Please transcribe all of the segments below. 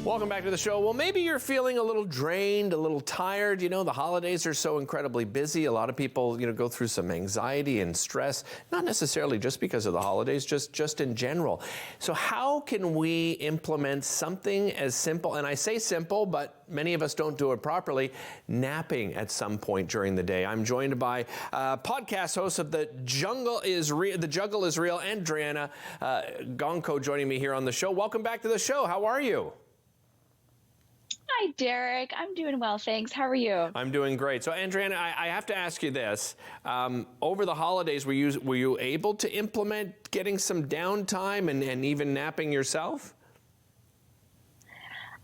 Welcome back to the show. Well, maybe you're feeling a little drained, a little tired. You know, the holidays are so incredibly busy. A lot of people, go through some anxiety and stress, not necessarily just because of the holidays, just in general. So how can we implement something as simple, and I say simple, but many of us don't do it properly, napping at some point during the day? I'm joined by podcast host of the Juggle is Real, Andryanna Gonko, joining me here on the show. Welcome back to the show. How are you? Hi, Derek. I'm doing well, thanks. How are you? I'm doing great. So, Andryanna, I have to ask you this. Over the holidays, were you able to implement getting some downtime and even napping yourself?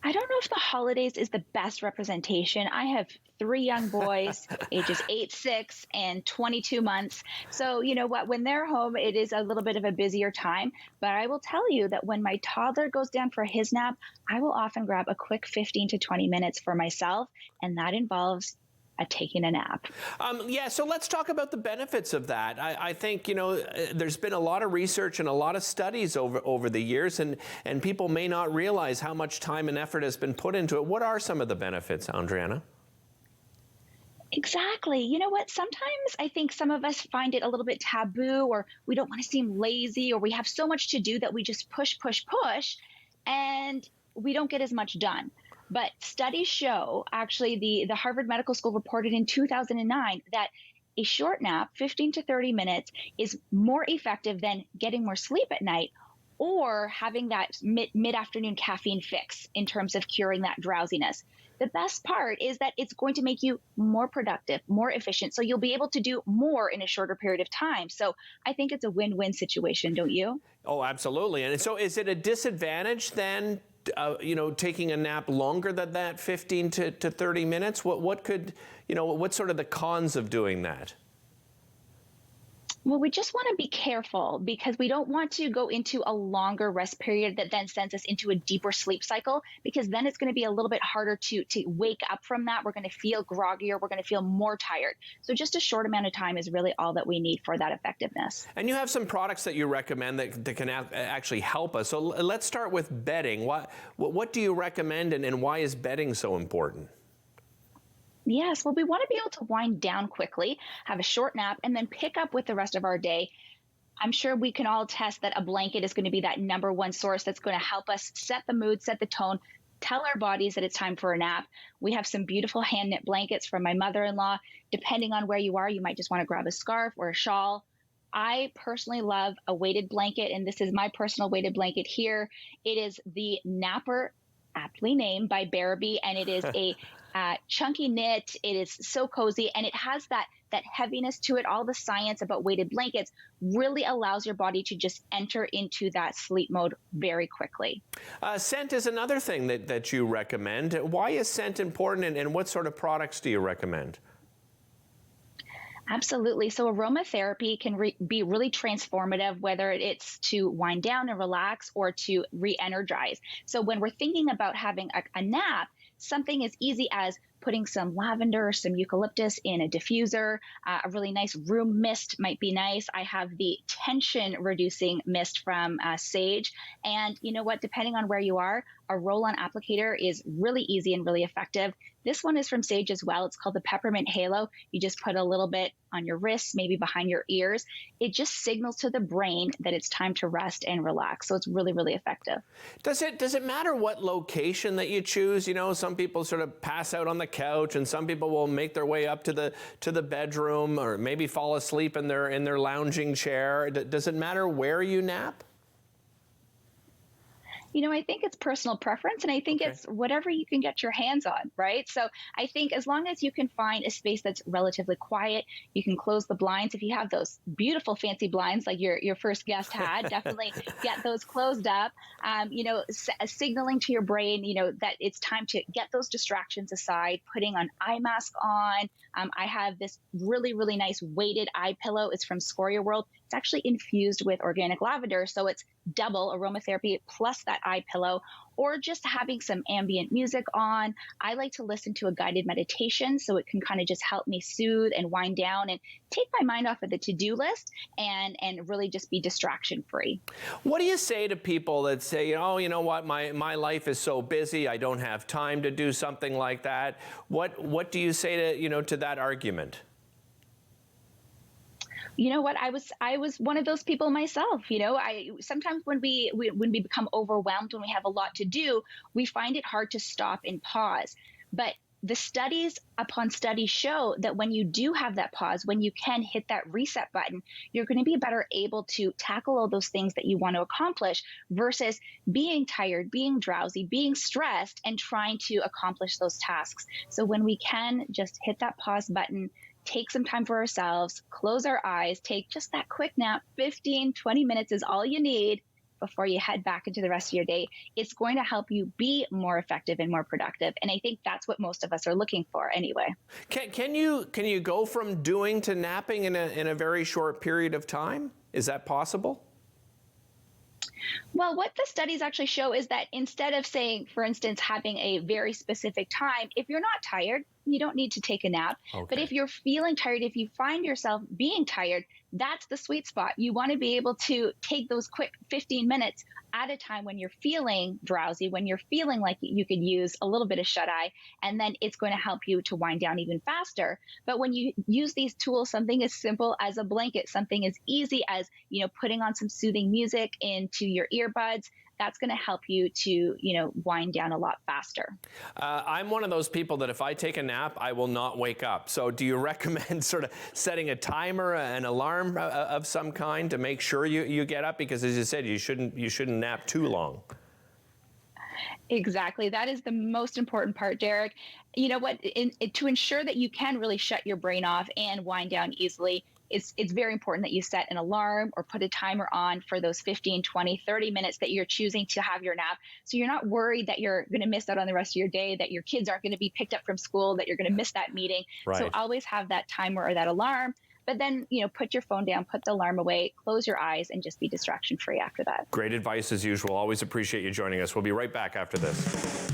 I don't know if the holidays is the best representation. I have 3 young boys, ages 8, 6, and 22 months. So you know what? When they're home, it is a little bit of a busier time. But I will tell you that when my toddler goes down for his nap, I will often grab a quick 15 to 20 minutes for myself, and that involves taking a nap. So let's talk about the benefits of that. I think, there's been a lot of research and a lot of studies over the years, and people may not realize how much time and effort has been put into it. What are some of the benefits, Andryanna? Exactly. You know what? Sometimes I think some of us find it a little bit taboo, or we don't want to seem lazy, or we have so much to do that we just push, and we don't get as much done. But studies show, actually, the Harvard Medical School reported in 2009 that a short nap, 15 to 30 minutes, is more effective than getting more sleep at night or having that mid-afternoon caffeine fix in terms of curing that drowsiness. The best part is that it's going to make you more productive, more efficient, so you'll be able to do more in a shorter period of time. So I think it's a win-win situation, don't you? Oh, absolutely. And so is it a disadvantage then, taking a nap longer than that 15 to 30 minutes? What's sort of the cons of doing that? Well, we just want to be careful because we don't want to go into a longer rest period that then sends us into a deeper sleep cycle, because then it's going to be a little bit harder to wake up from that. We're going to feel groggier. We're going to feel more tired. So just a short amount of time is really all that we need for that effectiveness. And you have some products that you recommend that can actually help us. So let's start with bedding. What do you recommend, and why is bedding so important? Yes, well, we want to be able to wind down quickly, have a short nap, and then pick up with the rest of our day. I'm sure we can all attest that a blanket is going to be that number one source that's going to help us set the mood, set the tone, tell our bodies that it's time for a nap. We have some beautiful hand knit blankets from my mother-in-law. Depending on where you are, you might just want to grab a scarf or a shawl. I personally love a weighted blanket, and this is my personal weighted blanket here. It is the Napper, aptly named by Bearby, and it is a chunky knit. It is so cozy, and it has that heaviness to it. All the science about weighted blankets really allows your body to just enter into that sleep mode very quickly. Scent is another thing that you recommend. Why is scent important, and what sort of products do you recommend? Absolutely. So aromatherapy can be really transformative, whether it's to wind down and relax or to re-energize. So when we're thinking about having a nap, something as easy as putting some lavender or some eucalyptus in a diffuser. A really nice room mist might be nice. I have the tension reducing mist from Sage. And you know what? Depending on where you are, a roll-on applicator is really easy and really effective. This one is from Sage as well. It's called the Peppermint Halo. You just put a little bit on your wrists, maybe behind your ears. It just signals to the brain that it's time to rest and relax. So it's really, really effective. Does it matter what location that you choose? Some people sort of pass out on the couch, and some people will make their way up to the bedroom, or maybe fall asleep in their lounging chair. Does it matter where you nap? I think it's personal preference, and I think it's whatever you can get your hands on, right? So I think as long as you can find a space that's relatively quiet, you can close the blinds. If you have those beautiful fancy blinds like your first guest had, definitely get those closed up, signaling to your brain, that it's time to get those distractions aside, putting an eye mask on. I have this really, really nice weighted eye pillow. It's from Scoria World. It's actually infused with organic lavender. So it's double aromatherapy plus that eye pillow, or just having some ambient music on. I like to listen to a guided meditation so it can kind of just help me soothe and wind down and take my mind off of the to-do list and really just be distraction free. What do you say to people that say, oh, you know what, my life is so busy, I don't have time to do something like that? What do you say to that argument? You know what? I was one of those people myself. I sometimes when we become overwhelmed, when we have a lot to do, we find it hard to stop and pause. But the studies upon studies show that when you do have that pause, when you can hit that reset button, you're going to be better able to tackle all those things that you want to accomplish versus being tired, being drowsy, being stressed, and trying to accomplish those tasks. So when we can just hit that pause button, take some time for ourselves, close our eyes, take just that quick nap, 15, 20 minutes is all you need before you head back into the rest of your day. It's going to help you be more effective and more productive. And I think that's what most of us are looking for anyway. Can you go from doing to napping in a very short period of time? Is that possible? Well, what the studies actually show is that instead of saying, for instance, having a very specific time, if you're not tired, you don't need to take a nap. Okay. But if you're feeling tired, if you find yourself being tired, that's the sweet spot. You want to be able to take those quick 15 minutes at a time when you're feeling drowsy, when you're feeling like you could use a little bit of shut eye, and then it's going to help you to wind down even faster. But when you use these tools, something as simple as a blanket, something as easy as, putting on some soothing music into your earbuds, that's going to help you to, wind down a lot faster. I'm one of those people that if I take a nap, I will not wake up. So do you recommend sort of setting a timer, an alarm of some kind to make sure you get up? Because as you said, you shouldn't nap too long. Exactly. That is the most important part, Derek. You know what? To ensure that you can really shut your brain off and wind down easily, it's very important that you set an alarm or put a timer on for those 15, 20, 30 minutes that you're choosing to have your nap. So you're not worried that you're going to miss out on the rest of your day, that your kids aren't going to be picked up from school, that you're going to miss that meeting. Right. So always have that timer or that alarm. But then, put your phone down, put the alarm away, close your eyes, and just be distraction free after that. Great advice as usual. Always appreciate you joining us. We'll be right back after this.